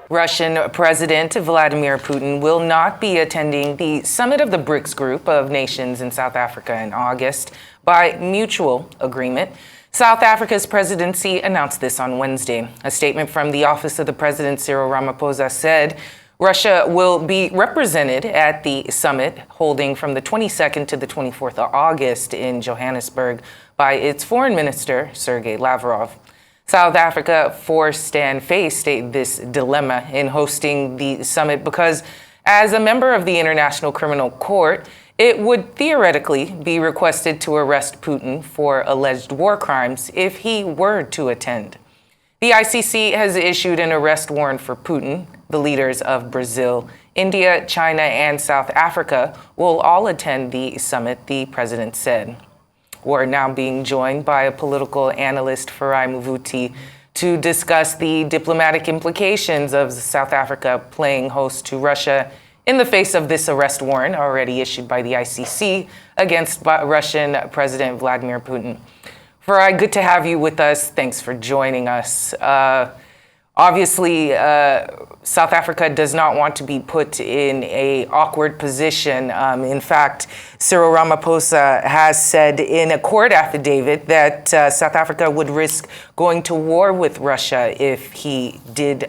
Russian President Vladimir Putin will not be attending the summit of the Brics group of nations in South Africa in August by mutual agreement. South Africa's presidency announced this on Wednesday. A statement from the office of the president, Cyril Ramaphosa, said Russia will be represented at the summit holding from the 22nd to the 24th of August in Johannesburg by its foreign minister, Sergei Lavrov. South Africa forced and faced this dilemma in hosting the summit because, as a member of the International Criminal Court, it would theoretically be requested to arrest Putin for alleged war crimes if he were to attend. The ICC has issued an arrest warrant for Putin. The leaders of Brazil, India, China, and South Africa will all attend the summit, the president said. We're now being joined by a political analyst, Farai Muvuti, to discuss the diplomatic implications of South Africa playing host to Russia in the face of this arrest warrant already issued by the ICC against Russian President Vladimir Putin. Farai, good to have you with us. Thanks for joining us. Obviously, South Africa does not want to be put in an awkward position. In fact, Cyril Ramaphosa has said in a court affidavit that South Africa would risk going to war with Russia if he did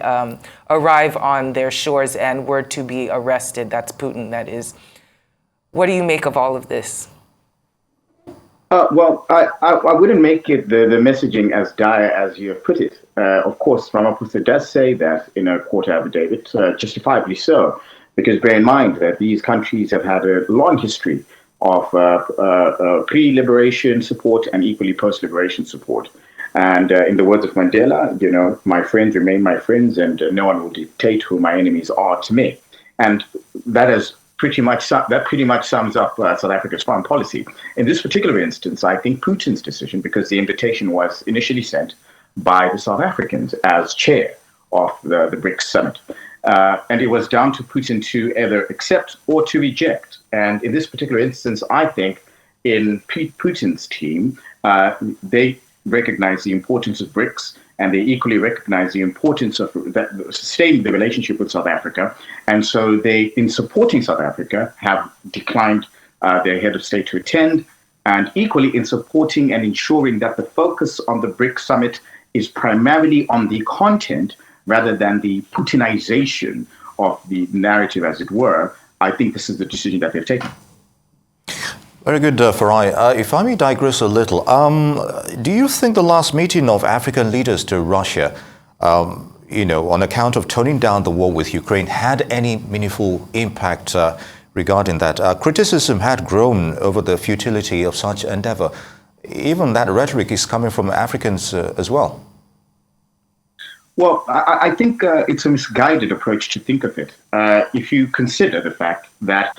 arrive on their shores and were to be arrested. That's Putin, that is. What do you make of all of this? Well, I wouldn't make it the messaging as dire as you have put it. Of course, Ramaphosa does say that in a court affidavit, justifiably so, because bear in mind that these countries have had a long history of pre-liberation support and equally post-liberation support. And in the words of Mandela, you know, my friends remain my friends and no one will dictate who my enemies are to me. And that pretty much sums up South Africa's foreign policy. In this particular instance, I think Putin's decision, because the invitation was initially sent by the South Africans as chair of the Brics summit. And it was down to Putin to either accept or to reject. And in this particular instance, I think in Putin's team, they recognize the importance of Brics, and they equally recognize the importance of sustaining the relationship with South Africa. And so they, in supporting South Africa, have declined their head of state to attend, and equally in supporting and ensuring that the focus on the Brics summit is primarily on the content rather than the Putinization of the narrative, as it were. I think this is the decision that they've taken. Very good, Farai. If I may digress a little, do you think the last meeting of African leaders to Russia, on account of toning down the war with Ukraine, had any meaningful impact regarding that? Criticism had grown over the futility of such endeavor. Even that rhetoric is coming from Africans as well. Well, I think it's a misguided approach to think of it. If you consider the fact that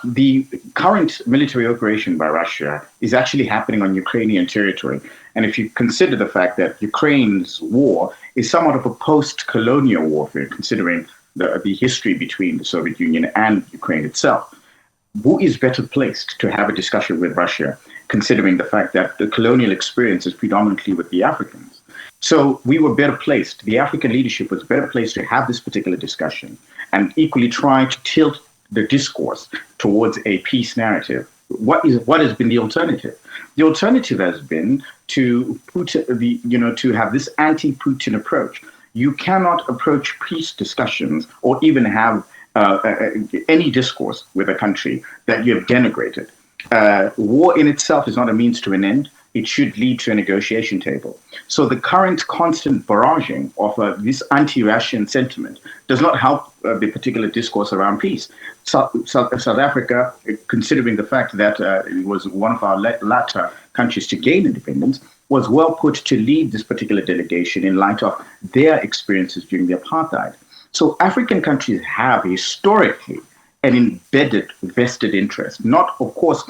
the current military operation by Russia is actually happening on Ukrainian territory. And if you consider the fact that Ukraine's war is somewhat of a post-colonial warfare, considering the history between the Soviet Union and Ukraine itself, who is better placed to have a discussion with Russia, considering the fact that the colonial experience is predominantly with the Africans? So we were better placed. The African leadership was better placed to have this particular discussion and equally try to tilt the discourse towards a peace narrative. What has been the alternative? The alternative has been to have this anti-Putin approach. You cannot approach peace discussions or even have any discourse with a country that you have denigrated. War in itself is not a means to an end. It should lead to a negotiation table. So the current constant barraging of this anti-Russian sentiment does not help the particular discourse around peace. South Africa, considering the fact that it was one of our latter countries to gain independence, was well put to lead this particular delegation in light of their experiences during the apartheid. So African countries have historically an embedded vested interest, not, of course,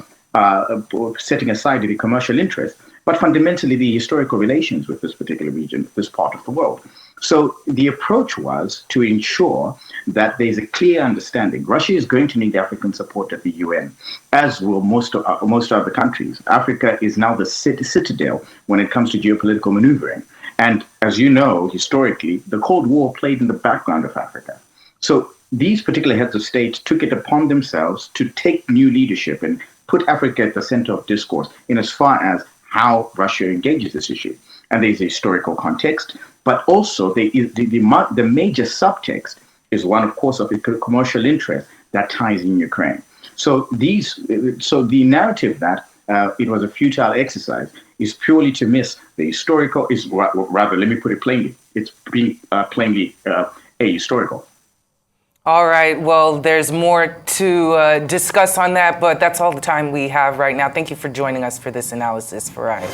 setting aside the commercial interest, but fundamentally the historical relations with this particular region, this part of the world. So the approach was to ensure that there's a clear understanding. Russia is going to need African support at the UN, as will most other countries. Africa is now the citadel when it comes to geopolitical maneuvering. And as you know, historically, the Cold War played in the background of Africa. So these particular heads of state took it upon themselves to take new leadership and put Africa at the center of discourse in as far as how Russia engages this issue. And there's a historical context, but also the major subtext is one, of course, of a commercial interest that ties in Ukraine. So the narrative that it was a futile exercise is purely to miss the historical, rather, let me put it plainly, it's being plainly ahistorical. All right. Well, there's more to discuss on that, but that's all the time we have right now. Thank you for joining us for this analysis, Farai.